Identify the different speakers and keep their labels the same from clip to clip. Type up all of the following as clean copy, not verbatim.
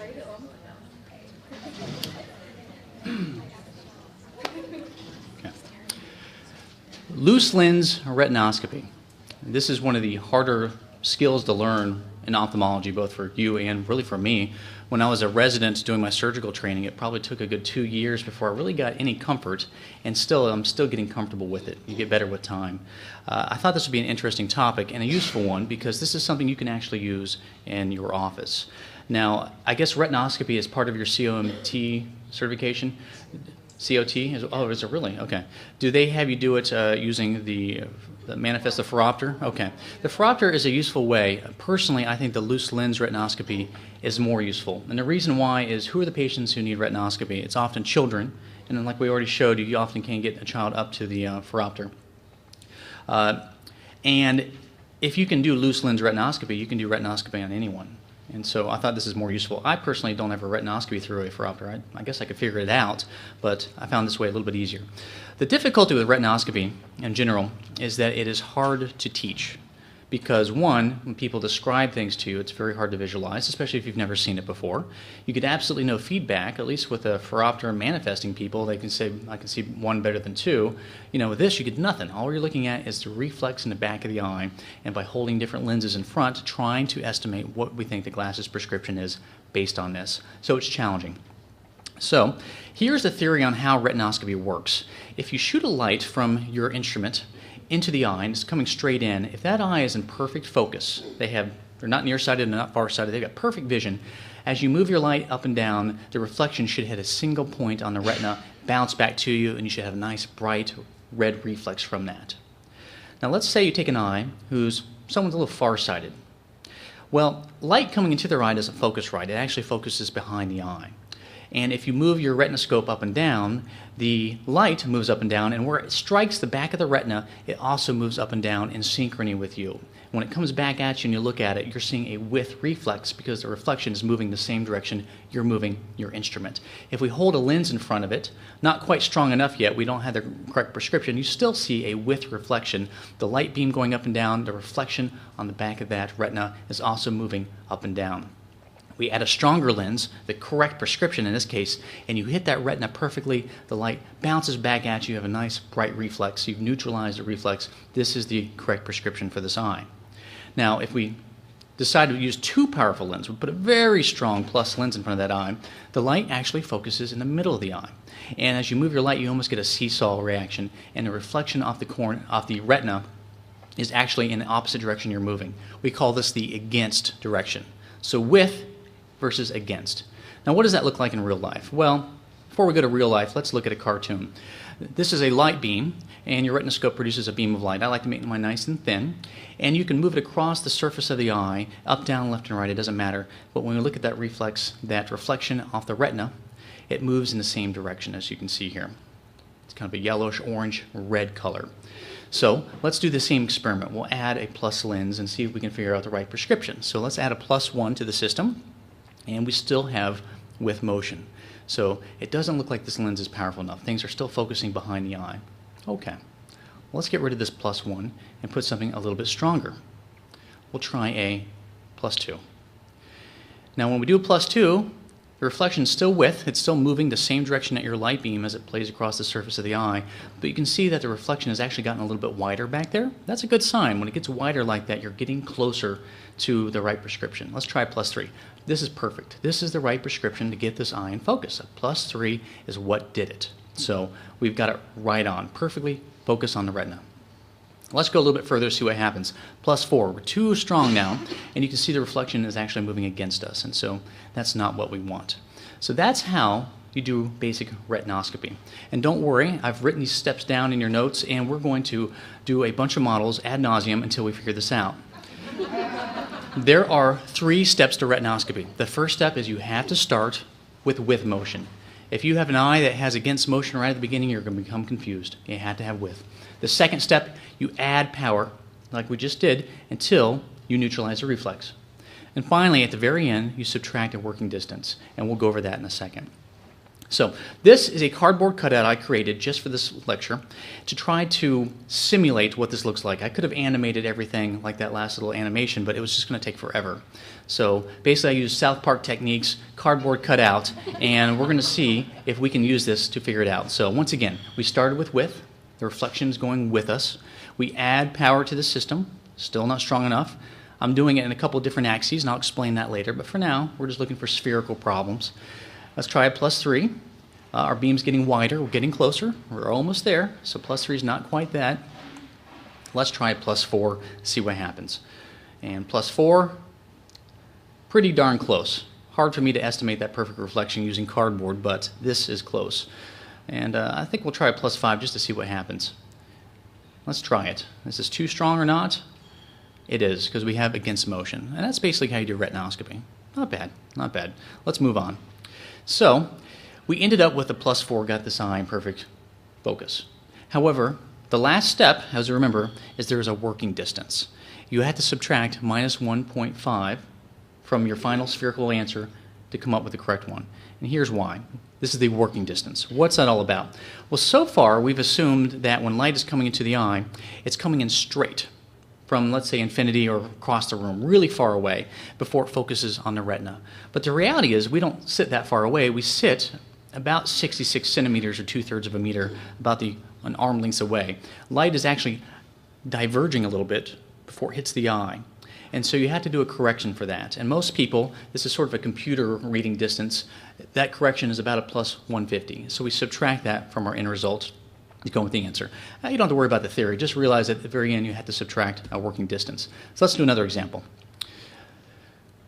Speaker 1: Okay. Loose lens retinoscopy. This is one of the harder skills to learn in ophthalmology, both for you and really for me. When I was a resident doing my surgical training, it probably took a good 2 years before I really got any comfort, and I'm still getting comfortable with it. You get better with time. I thought this would be an interesting topic and a useful one because this is something you can actually use in your office. Now, I guess retinoscopy is part of your COMT certification. COT? Oh, is it really? Okay. Do they have you do it using the manifest, the phoropter? Okay. The phoropter is a useful way. Personally, I think the loose lens retinoscopy is more useful. And the reason why is, who are the patients who need retinoscopy? It's often children. And then, like we already showed you, you often can't get a child up to the phoropter. And if you can do loose lens retinoscopy, you can do retinoscopy on anyone. And so I thought this is more useful. I personally don't have a retinoscopy through a phoropter. I guess I could figure it out, but I found this way a little bit easier. The difficulty with retinoscopy in general is that it is hard to teach because, one, when people describe things to you, it's very hard to visualize, especially if you've never seen it before. You get absolutely no feedback, at least with a phoropter manifesting people. They can say, I can see one better than two. You know, with this, you get nothing. All you're looking at is the reflex in the back of the eye, and by holding different lenses in front, trying to estimate what we think the glasses prescription is based on this. So it's challenging. So here's the theory on how retinoscopy works. If you shoot a light from your instrument into the eye, and it's coming straight in, if that eye is in perfect focus, they're not nearsighted and not farsighted, they've got perfect vision, as you move your light up and down, the reflection should hit a single point on the retina, bounce back to you, and you should have a nice bright red reflex from that. Now let's say you take an eye someone's a little farsighted. Well, light coming into their eye doesn't focus right, it actually focuses behind the eye. And if you move your retinoscope up and down, the light moves up and down, and where it strikes the back of the retina, it also moves up and down in synchrony with you. When it comes back at you and you look at it, you're seeing a with reflex because the reflection is moving the same direction you're moving your instrument. If we hold a lens in front of it, not quite strong enough yet, we don't have the correct prescription, you still see a with reflection. The light beam going up and down, the reflection on the back of that retina is also moving up and down. We add a stronger lens, the correct prescription in this case, and you hit that retina perfectly, the light bounces back at you, you have a nice bright reflex, you've neutralized the reflex, this is the correct prescription for this eye. Now, if we decide to use too powerful lens, we put a very strong plus lens in front of that eye, the light actually focuses in the middle of the eye. And as you move your light, you almost get a seesaw reaction, and the reflection off the retina is actually in the opposite direction you're moving. We call this the against direction. So with versus against. Now, what does that look like in real life? Well, before we go to real life, let's look at a cartoon. This is a light beam, and your retinoscope produces a beam of light. I like to make mine nice and thin, and you can move it across the surface of the eye, up, down, left, and right, it doesn't matter. But when we look at that reflection off the retina, it moves in the same direction as you can see here. It's kind of a yellowish, orange, red color. So let's do the same experiment. We'll add a plus lens and see if we can figure out the right prescription. So let's add a +1 to the system, and we still have with motion. So it doesn't look like this lens is powerful enough. Things are still focusing behind the eye. Okay, well, let's get rid of this +1 and put something a little bit stronger. We'll try a +2. Now when we do a +2, the reflection is still with, it's still moving the same direction at your light beam as it plays across the surface of the eye, but you can see that the reflection has actually gotten a little bit wider back there. That's a good sign. When it gets wider like that, you're getting closer to the right prescription. Let's try +3. This is perfect. This is the right prescription to get this eye in focus. A +3 is what did it. So we've got it right on, perfectly focused on the retina. Let's go a little bit further to see what happens. +4, we're too strong now, and you can see the reflection is actually moving against us, and so that's not what we want. So that's how you do basic retinoscopy. And don't worry, I've written these steps down in your notes, and we're going to do a bunch of models ad nauseum until we figure this out. There are 3 steps to retinoscopy. The first step is you have to start with motion. If you have an eye that has against motion right at the beginning, you're going to become confused. You have to have with. The second step, you add power, like we just did, until you neutralize the reflex. And finally, at the very end, you subtract a working distance, and we'll go over that in a second. So this is a cardboard cutout I created just for this lecture to try to simulate what this looks like. I could have animated everything like that last little animation, but it was just going to take forever. So basically I used South Park techniques, cardboard cutout, and we're going to see if we can use this to figure it out. So once again, we started with width. The reflection is going with us. We add power to the system. Still not strong enough. I'm doing it in a couple of different axes, and I'll explain that later. But for now, we're just looking for spherical problems. Let's try a +3. Our beam's getting wider. We're getting closer. We're almost there. So +3 is not quite that. Let's try a +4, see what happens. And +4, pretty darn close. Hard for me to estimate that perfect reflection using cardboard, but this is close. And I think we'll try a +5 just to see what happens. Let's try it. Is this too strong or not? It is, because we have against motion. And that's basically how you do retinoscopy. Not bad, not bad. Let's move on. So we ended up with a +4, got this eye in perfect focus. However, the last step, as you remember, is there is a working distance. You had to subtract -1.5 from your final spherical answer to come up with the correct one. And here's why. This is the working distance. What's that all about? Well, so far we've assumed that when light is coming into the eye, it's coming in straight from, let's say, infinity or across the room, really far away, before it focuses on the retina. But the reality is we don't sit that far away. We sit about 66 centimeters or 2/3 of a meter, about an arm length away. Light is actually diverging a little bit before it hits the eye. And so you have to do a correction for that. And most people, this is sort of a computer reading distance, that correction is about a +150. So we subtract that from our end result to go with the answer. You don't have to worry about the theory. Just realize that at the very end you have to subtract a working distance. So let's do another example.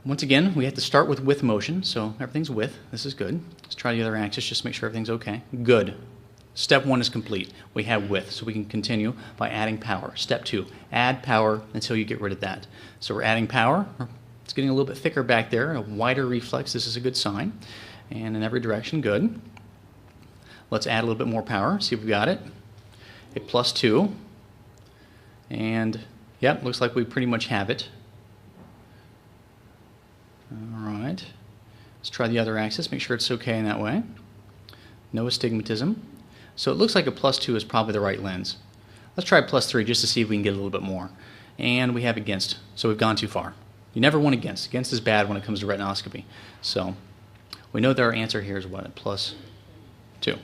Speaker 1: Once again, we have to start with motion. So everything's with. This is good. Let's try the other axis just to make sure everything's okay. Good. Step 1 is complete. We have width, so we can continue by adding power. Step 2, add power until you get rid of that. So we're adding power. It's getting a little bit thicker back there, a wider reflex. This is a good sign. And in every direction, good. Let's add a little bit more power, see if we got it. A +2. And, yep, looks like we pretty much have it. All right. Let's try the other axis, make sure it's okay in that way. No astigmatism. So it looks like a +2 is probably the right lens. Let's try a +3 just to see if we can get a little bit more. And we have against, so we've gone too far. You never want against. Against is bad when it comes to retinoscopy. So we know that our answer here is what? A +2.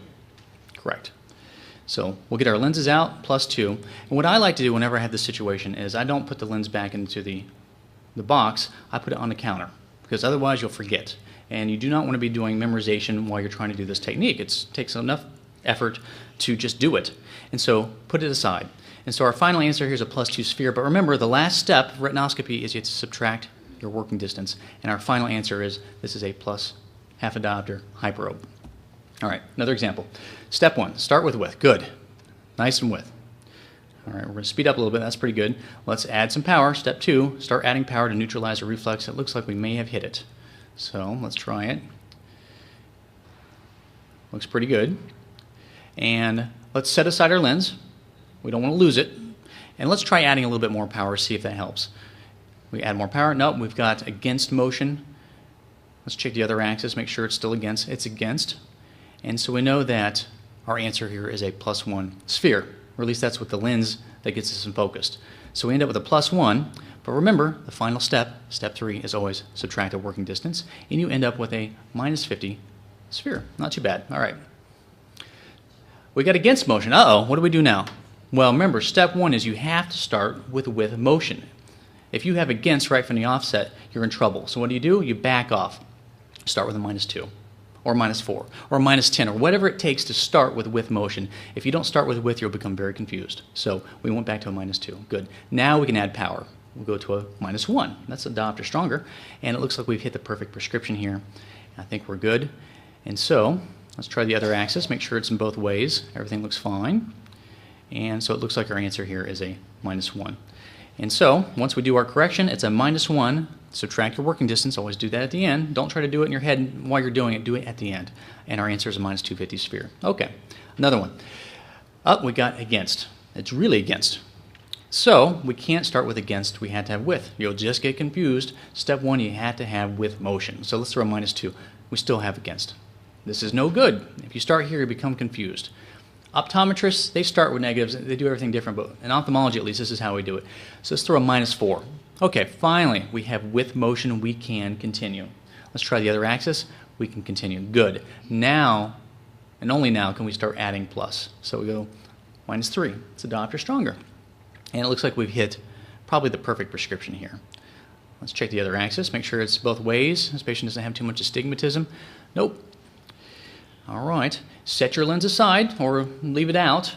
Speaker 1: Correct. So we'll get our lenses out, +2. And what I like to do whenever I have this situation is I don't put the lens back into the box, I put it on the counter. Because otherwise you'll forget. And you do not want to be doing memorization while you're trying to do this technique. It takes enough effort to just do it. And so put it aside. And so our final answer here is a +2 sphere. But remember, the last step of retinoscopy is you have to subtract your working distance. And our final answer is this is a +1/2 diopter hyperope. All right, another example. Step 1, start with width. Good. Nice and width. All right, we're going to speed up a little bit. That's pretty good. Let's add some power. Step 2, start adding power to neutralize a reflex. It looks like we may have hit it. So let's try it. Looks pretty good. And let's set aside our lens. We don't want to lose it. And let's try adding a little bit more power, see if that helps. We add more power. Nope, we've got against motion. Let's check the other axis, make sure it's still against. It's against. And so we know that our answer here is a +1 sphere, or at least that's what the lens that gets us in focused. So we end up with a +1, but remember, the final step, step 3, is always subtract a working distance, and you end up with a -50 sphere. Not too bad. All right. We got against motion. Uh-oh, what do we do now? Well, remember, step 1 is you have to start with motion. If you have against right from the offset, you're in trouble. So what do? You back off. Start with a -2. Or -4, or -10, or whatever it takes to start with motion. If you don't start with, you'll become very confused. So we went back to a -2. Good. Now we can add power. We'll go to a -1. That's a diopter stronger. And it looks like we've hit the perfect prescription here. I think we're good. And so let's try the other axis. Make sure it's in both ways. Everything looks fine. And so it looks like our answer here is a -1. And so once we do our correction, it's a -1. Subtract your working distance. Always do that at the end. Don't try to do it in your head while you're doing it. Do it at the end. And our answer is a -250 sphere. Okay, another one. We got against. It's really against. So we can't start with against. We had to have with. You'll just get confused. Step 1, you had to have with motion. So let's throw a -2. We still have against. This is no good. If you start here, you become confused. Optometrists, they start with negatives. They do everything different, but in ophthalmology, at least, this is how we do it. So let's throw a -4. Okay, finally, we have with motion, we can continue. Let's try the other axis. We can continue. Good. Now, and only now, can we start adding plus. So we go -3. It's a diopter stronger. And it looks like we've hit probably the perfect prescription here. Let's check the other axis, make sure it's both ways. This patient doesn't have too much astigmatism. Nope. All right. Set your lens aside or leave it out,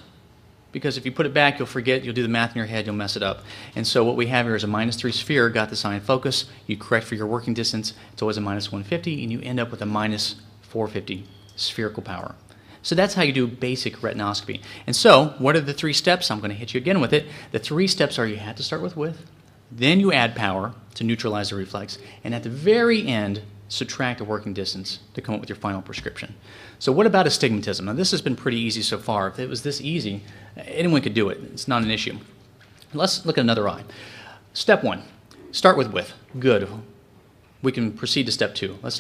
Speaker 1: because if you put it back, you'll forget, you'll do the math in your head, you'll mess it up. And so what we have here is a -3 sphere, got the sign focus. You correct for your working distance, it's always a -150, and you end up with a -450 spherical power. So that's how you do basic retinoscopy. And so, what are the 3 steps? I'm going to hit you again with it. The 3 steps are you have to start with width, then you add power to neutralize the reflex, and at the very end, subtract a working distance to come up with your final prescription. So what about astigmatism? Now this has been pretty easy so far. If it was this easy, anyone could do it. It's not an issue. Let's look at another eye. Step 1, start with width. Good. We can proceed to step 2. Let's